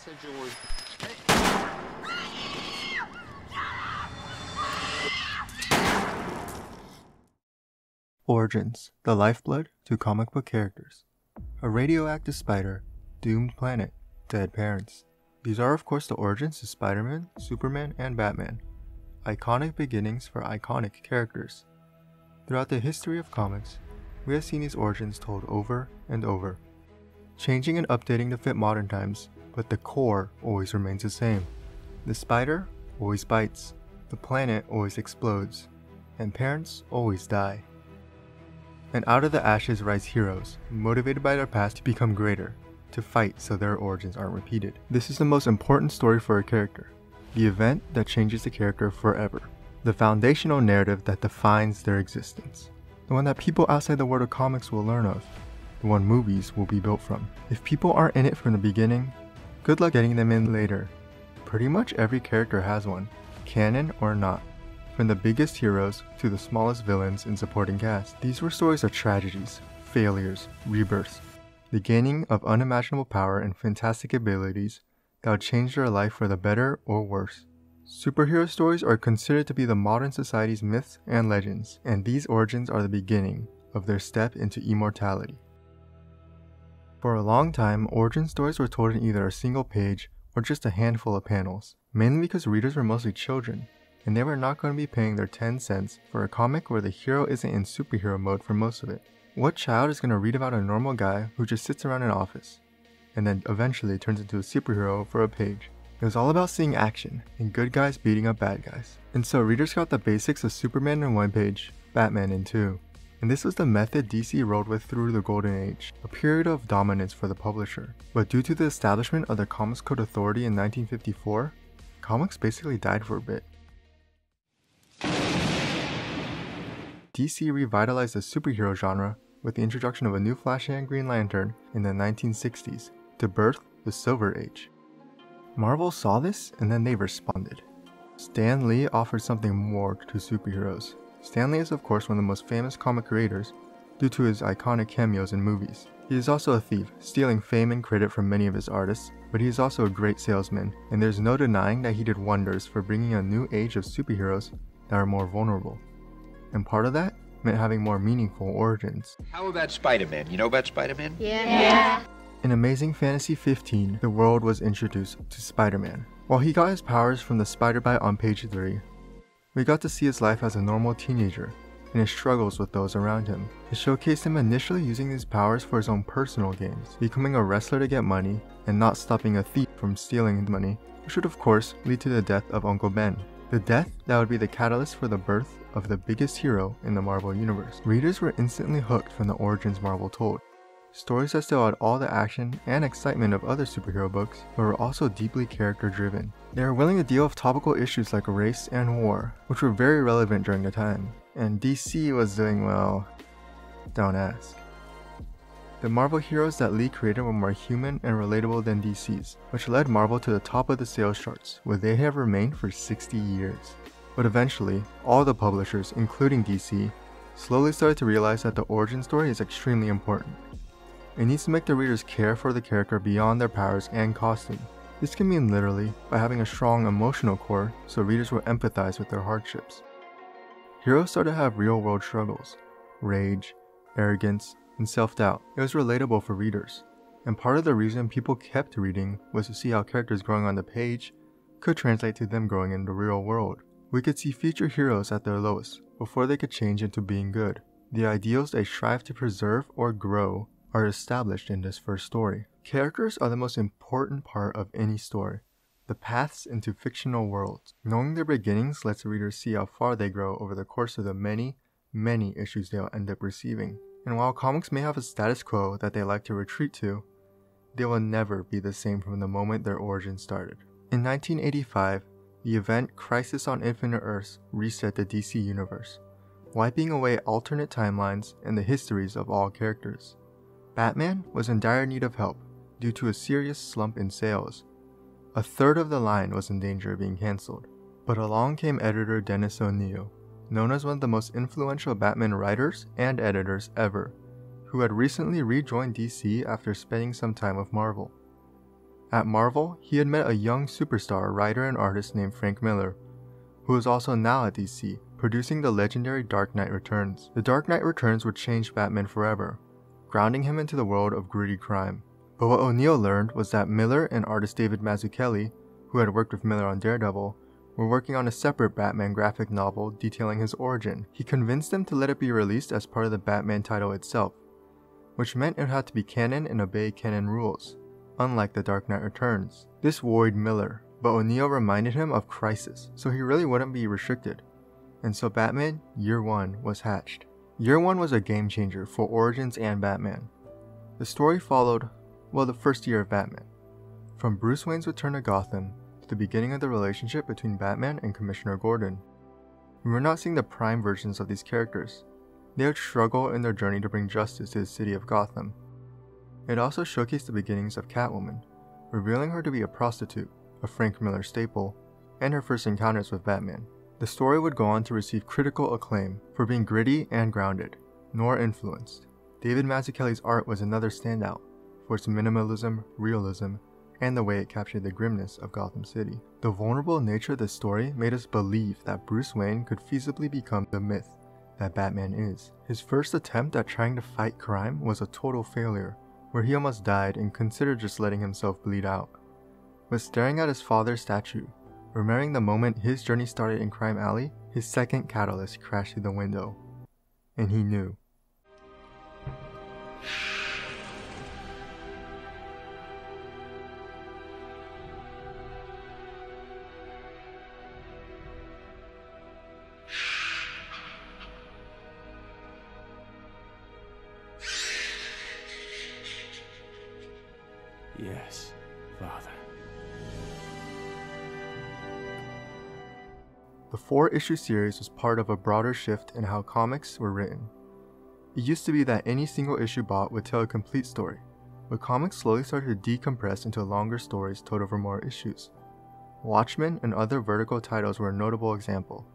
said you were... Origins, the lifeblood to comic book characters. A radioactive spider, doomed planet, dead parents. These are of course the origins of Spider-Man, Superman, and Batman. Iconic beginnings for iconic characters. Throughout the history of comics, we have seen these origins told over and over, changing and updating to fit modern times, but the core always remains the same. The spider always bites, the planet always explodes, and parents always die. And out of the ashes rise heroes, motivated by their past to become greater, to fight so their origins aren't repeated. This is the most important story for a character, the event that changes the character forever, the foundational narrative that defines their existence, the one that people outside the world of comics will learn of, the one movies will be built from. If people aren't in it from the beginning, good luck getting them in later. Pretty much every character has one, canon or not. From the biggest heroes to the smallest villains in supporting cast. These were stories of tragedies, failures, rebirths, the gaining of unimaginable power and fantastic abilities that would change their life for the better or worse. Superhero stories are considered to be the modern society's myths and legends, and these origins are the beginning of their step into immortality. For a long time, origin stories were told in either a single page or just a handful of panels, mainly because readers were mostly children, and they were not going to be paying their 10 cents for a comic where the hero isn't in superhero mode for most of it. What child is going to read about a normal guy who just sits around an office, and then eventually turns into a superhero for a page? It was all about seeing action, and good guys beating up bad guys. And so readers got the basics of Superman in one page, Batman in two. And this was the method DC rolled with through the Golden Age, a period of dominance for the publisher. But due to the establishment of the Comics Code Authority in 1954, comics basically died for a bit. DC revitalized the superhero genre with the introduction of a new Flash and Green Lantern in the 1960s to birth the Silver Age. Marvel saw this and then they responded. Stan Lee offered something more to superheroes. Stan Lee is of course one of the most famous comic creators due to his iconic cameos in movies. He is also a thief, stealing fame and credit from many of his artists, but he is also a great salesman, and there's no denying that he did wonders for bringing a new age of superheroes that are more vulnerable. And part of that meant having more meaningful origins. How about Spider-Man? You know about Spider-Man? Yeah. In Amazing Fantasy 15, the world was introduced to Spider-Man. While he got his powers from the spider bite on page 3, we got to see his life as a normal teenager and his struggles with those around him. It showcased him initially using these powers for his own personal gains, becoming a wrestler to get money and not stopping a thief from stealing the money, which would of course lead to the death of Uncle Ben. The death that would be the catalyst for the birth of the biggest hero in the Marvel Universe. Readers were instantly hooked from the origins Marvel told. Stories that still had all the action and excitement of other superhero books, but were also deeply character driven. They were willing to deal with topical issues like race and war, which were very relevant during the time. And DC was doing, well, don't ask. The Marvel heroes that Lee created were more human and relatable than DC's, which led Marvel to the top of the sales charts, where they have remained for 60 years. But eventually, all the publishers, including DC, slowly started to realize that the origin story is extremely important. It needs to make the readers care for the character beyond their powers and costume. This can mean literally by having a strong emotional core so readers will empathize with their hardships. Heroes started to have real-world struggles, rage, arrogance, and self-doubt. It was relatable for readers, and part of the reason people kept reading was to see how characters growing on the page could translate to them growing in the real world. We could see future heroes at their lowest before they could change into being good. The ideals they strive to preserve or grow are established in this first story. Characters are the most important part of any story, the paths into fictional worlds. Knowing their beginnings lets readers see how far they grow over the course of the many issues they'll end up receiving. And while comics may have a status quo that they like to retreat to, they will never be the same from the moment their origin started. In 1985, the event Crisis on Infinite Earths reset the DC universe, wiping away alternate timelines and the histories of all characters. Batman was in dire need of help due to a serious slump in sales. A third of the line was in danger of being cancelled. But along came editor Dennis O'Neil, known as one of the most influential Batman writers and editors ever, who had recently rejoined DC after spending some time with Marvel. At Marvel, he had met a young superstar writer and artist named Frank Miller, who is also now at DC, producing the legendary Dark Knight Returns. The Dark Knight Returns would change Batman forever, grounding him into the world of gritty crime. But what O'Neil learned was that Miller and artist David Mazzucchelli, who had worked with Miller on Daredevil, were working on a separate Batman graphic novel detailing his origin. He convinced them to let it be released as part of the Batman title itself, which meant it had to be canon and obey canon rules, unlike The Dark Knight Returns. This worried Miller, but O'Neil reminded him of Crisis, so he really wouldn't be restricted. And so Batman Year One was hatched. Year One was a game changer for Origins and Batman. The story followed, well, the first year of Batman, from Bruce Wayne's return to Gotham to the beginning of the relationship between Batman and Commissioner Gordon. We were not seeing the prime versions of these characters. They would struggle in their journey to bring justice to the city of Gotham. It also showcased the beginnings of Catwoman, revealing her to be a prostitute, a Frank Miller staple, and her first encounters with Batman. The story would go on to receive critical acclaim for being gritty and grounded, nor influenced. David Mazzucchelli's art was another standout for its minimalism, realism, and the way it captured the grimness of Gotham City. The vulnerable nature of the story made us believe that Bruce Wayne could feasibly become the myth that Batman is. His first attempt at trying to fight crime was a total failure, where he almost died and considered just letting himself bleed out. But staring at his father's statue, remembering the moment his journey started in Crime Alley, his second catalyst crashed through the window. And he knew. Yes, Father. The 4-issue series was part of a broader shift in how comics were written. It used to be that any single issue bought would tell a complete story, but comics slowly started to decompress into longer stories told over more issues. Watchmen and other vertical titles were a notable example,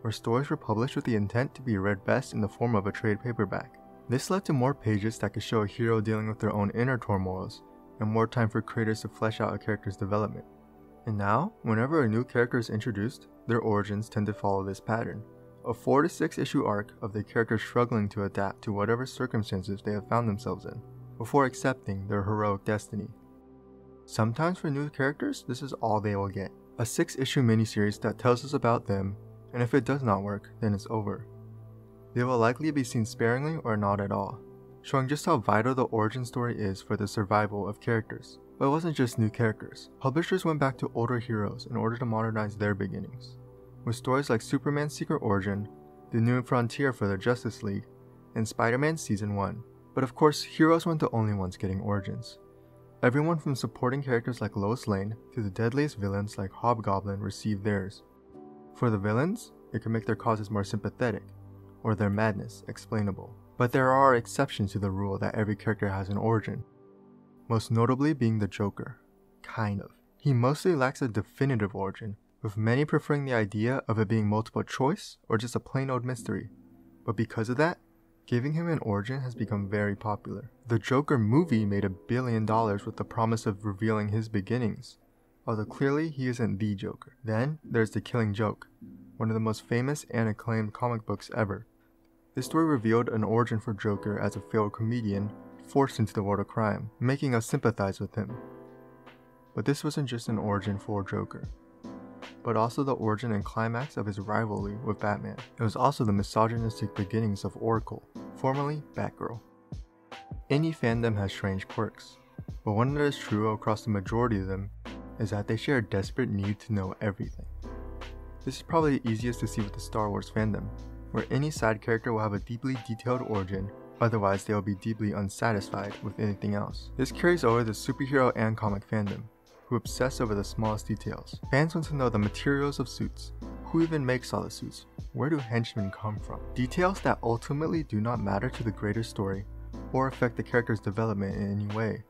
where stories were published with the intent to be read best in the form of a trade paperback. This led to more pages that could show a hero dealing with their own inner turmoils, and more time for creators to flesh out a character's development. And now, whenever a new character is introduced, their origins tend to follow this pattern. A 4 to 6 issue arc of the character struggling to adapt to whatever circumstances they have found themselves in, before accepting their heroic destiny. Sometimes for new characters, this is all they will get. A 6-issue miniseries that tells us about them, and if it does not work, then it's over. They will likely be seen sparingly or not at all, showing just how vital the origin story is for the survival of characters. But it wasn't just new characters. Publishers went back to older heroes in order to modernize their beginnings, with stories like Superman's Secret Origin, The New Frontier for the Justice League, and Spider-Man Season 1. But of course, heroes weren't the only ones getting origins. Everyone from supporting characters like Lois Lane to the deadliest villains like Hobgoblin received theirs. For the villains, it could make their causes more sympathetic, or their madness explainable. But there are exceptions to the rule that every character has an origin, most notably being the Joker. Kind of. He mostly lacks a definitive origin, with many preferring the idea of it being multiple choice or just a plain old mystery. But because of that, giving him an origin has become very popular. The Joker movie made $1 billion with the promise of revealing his beginnings, although clearly he isn't the Joker. Then there's The Killing Joke, one of the most famous and acclaimed comic books ever. This story revealed an origin for Joker as a failed comedian forced into the world of crime, making us sympathize with him. But this wasn't just an origin for Joker, but also the origin and climax of his rivalry with Batman. It was also the misogynistic beginnings of Oracle, formerly Batgirl. Any fandom has strange quirks, but one that is true across the majority of them is that they share a desperate need to know everything. This is probably the easiest to see with the Star Wars fandom, where any side character will have a deeply detailed origin, otherwise they will be deeply unsatisfied with anything else. This carries over to superhero and comic fandom, who obsess over the smallest details. Fans want to know the materials of suits, who even makes all the suits, where do henchmen come from, details that ultimately do not matter to the greater story or affect the character's development in any way.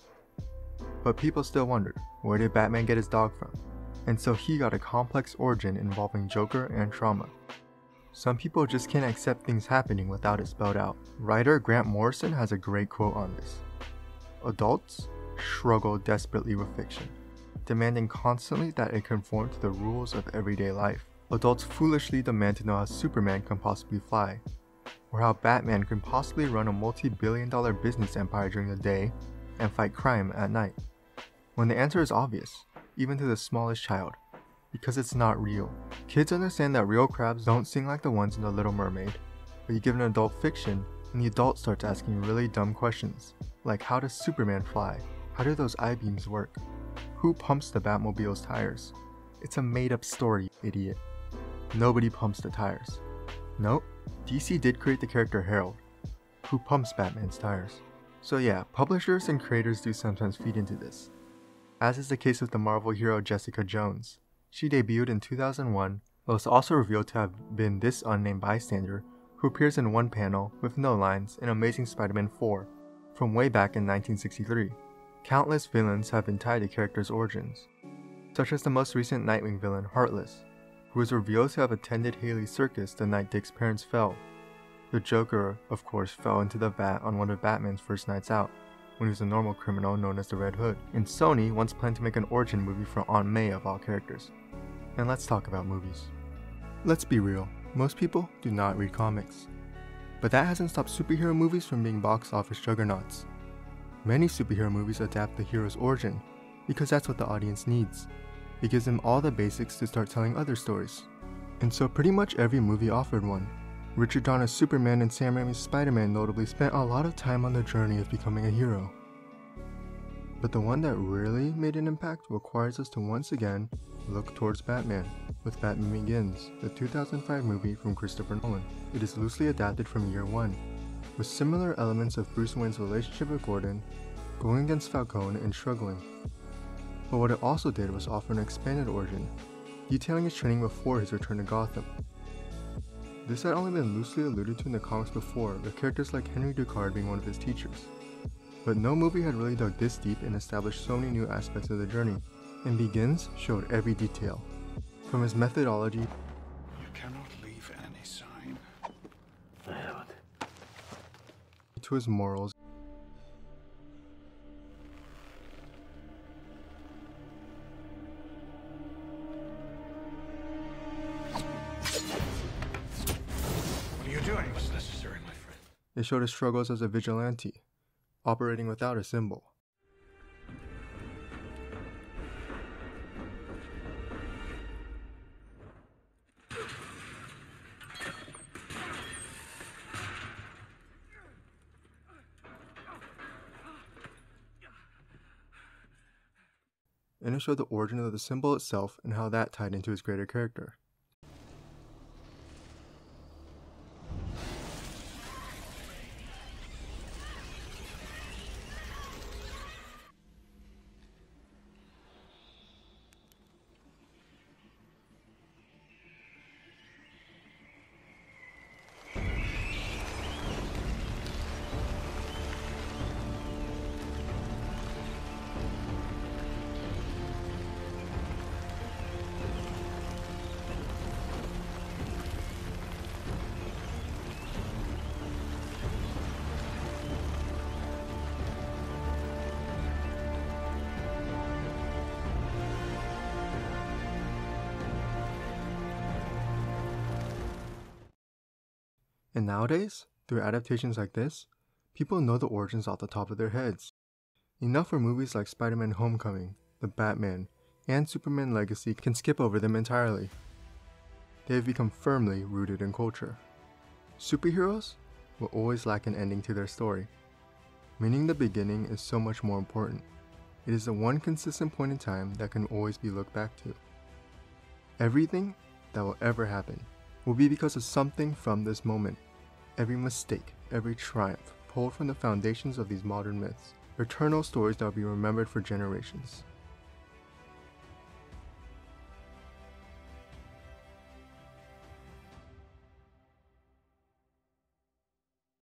But people still wondered, where did Batman get his dog from? And so he got a complex origin involving Joker and trauma. Some people just can't accept things happening without it spelled out. Writer Grant Morrison has a great quote on this. Adults struggle desperately with fiction. demanding constantly that it conform to the rules of everyday life. Adults foolishly demand to know how Superman can possibly fly, or how Batman can possibly run a multi-billion-dollar business empire during the day and fight crime at night. When the answer is obvious, even to the smallest child, because it's not real. Kids understand that real crabs don't sing like the ones in The Little Mermaid, but you give an adult fiction and the adult starts asking really dumb questions, like how does Superman fly? How do those I-beams work? Who pumps the Batmobile's tires? It's a made-up story, idiot. Nobody pumps the tires. Nope, DC did create the character Harold, who pumps Batman's tires. So yeah, publishers and creators do sometimes feed into this, as is the case with the Marvel hero Jessica Jones. She debuted in 2001, but was also revealed to have been this unnamed bystander who appears in one panel with no lines in Amazing Spider-Man 4 from way back in 1963. Countless villains have been tied to characters' origins, such as the most recent Nightwing villain, Heartless, who was revealed to have attended Haley's circus the night Dick's parents fell. The Joker, of course, fell into the vat on one of Batman's first nights out, when he was a normal criminal known as the Red Hood. And Sony once planned to make an origin movie for Aunt May of all characters. And let's talk about movies. Let's be real, most people do not read comics. But that hasn't stopped superhero movies from being box office juggernauts. Many superhero movies adapt the hero's origin, because that's what the audience needs. It gives them all the basics to start telling other stories. And so pretty much every movie offered one. Richard Donner's Superman and Sam Raimi's Spider-Man notably spent a lot of time on the journey of becoming a hero. But the one that really made an impact requires us to once again look towards Batman, with Batman Begins, the 2005 movie from Christopher Nolan. It is loosely adapted from Year One, with similar elements of Bruce Wayne's relationship with Gordon, going against Falcone and struggling. But what it also did was offer an expanded origin, detailing his training before his return to Gotham. This had only been loosely alluded to in the comics before, with characters like Henry Ducard being one of his teachers. But no movie had really dug this deep and established so many new aspects of the journey, and Begins showed every detail. From his methodology, You cannot leave any sign. to his morals, What are you doing? What's necessary, my friend? it showed his struggles as a vigilante, operating without a symbol. And it showed the origin of the symbol itself and how that tied into his greater character. And nowadays, through adaptations like this, people know the origins off the top of their heads. Enough for movies like Spider-Man Homecoming, The Batman, and Superman Legacy can skip over them entirely. They have become firmly rooted in culture. Superheroes will always lack an ending to their story, meaning the beginning is so much more important. It is the one consistent point in time that can always be looked back to. Everything that will ever happen will be because of something from this moment. Every mistake, every triumph, pulled from the foundations of these modern myths, eternal stories that will be remembered for generations.